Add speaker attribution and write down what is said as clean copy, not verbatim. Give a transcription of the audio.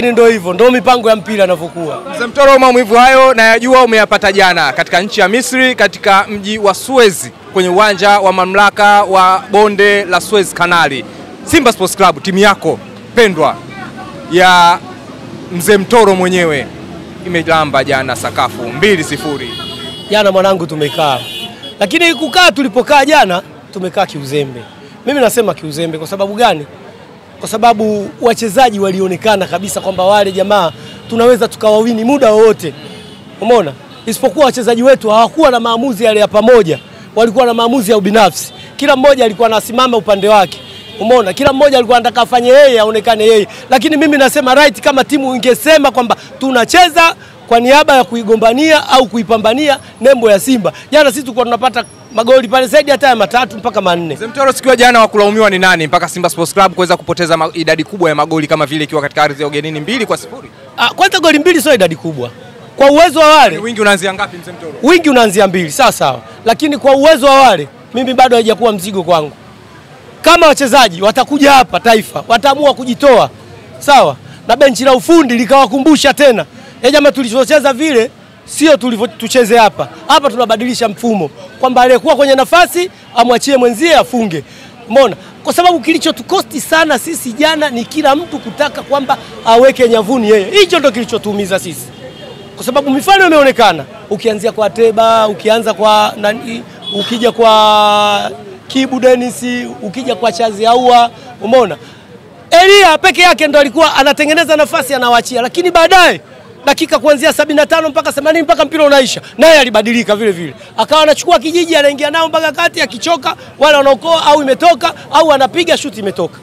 Speaker 1: Ndio hivyo, ndio mipango ya mpira inavyokuwa.
Speaker 2: Mzee Mtoro, maumivu hayo nayajua umeyapata jana katika nchi ya Misri, katika mji wa Suez, kwenye uwanja wa mamlaka wa bonde la Suez Kanali. Simba Sports Club, timu yako pendwa ya Mzee Mtoro mwenyewe, imelamba jana sakafu 2-0.
Speaker 1: Jana mwanangu tumekaa. Lakini kukaa tulipokaa jana, tumekaa kiuzembe. Mimi nasema kiuzembe kwa sababu gani? Kwa sababu wachezaji walionekana kabisa kwamba wale jamaa tunaweza tukawawini muda wowote. Umeona? Isipokuwa wachezaji wetu hawakuwa na maamuzi yale ya pamoja. Walikuwa na maamuzi ya ubinafsi. Kila mmoja alikuwa anasimama upande wake. Umeona? Kila mmoja alikuwa anataka afanye yeye, aonekane yeye. Lakini mimi nasema right, kama timu ingesema kwamba tunacheza kwa niaba ya kuigombania au kuipambania nembo ya Simba, jana sisi tulikuwa tunapata magoli pale zaidi hata ya 3 mpaka 4.
Speaker 2: Mzee Mtoro, sikiwa jana wa kulaumiwa ni nani mpaka Simba Sports Club kuweza kupoteza idadi kubwa ya magoli kama vile ikiwa katika ardhi ya ugenini 2-0?
Speaker 1: Kwanza goli 2 sio idadi kubwa. Kwa uwezo wa wale,
Speaker 2: wingi unaanzia ngapi Mzee Mtoro?
Speaker 1: Wingi unaanzia 2, sawa sawa. Lakini kwa uwezo wa wale, mimi bado haijakuwa mzigo kwangu. Kama wachezaji watakuja hapa Taifa, wataamua kujitoa, sawa, na benchi la ufundi likawakumbusha tena, jamaa tulichocheza vile sio tulivyotucheze hapa. Hapa tunabadilisha mfumo kwamba aliyekuwa kwenye nafasi amwachie mwenzie afunge. Umeona? Kwa sababu kilichotukosti sana sisi jana ni kila mtu kutaka kwamba aweke nyavuni yeye. Hicho ndio kilichotuumiza sisi. Kwa sababu mifano imeonekana. Ukianzia kwa Teba, ukianza kwa ukija kwa Kibu Dennis, ukija kwa Chazi Aua, umeona? Elia peke yake ndo alikuwa anatengeneza nafasi anawaachia, lakini baadaye dakika kuanzia 75 mpaka 80 mpaka mpira unaisha, naye alibadilika vile vile. Akawa anachukua kijiji anaingia nao mpaka kati, akichoka wala wanaokoa au imetoka au anapiga shuti imetoka.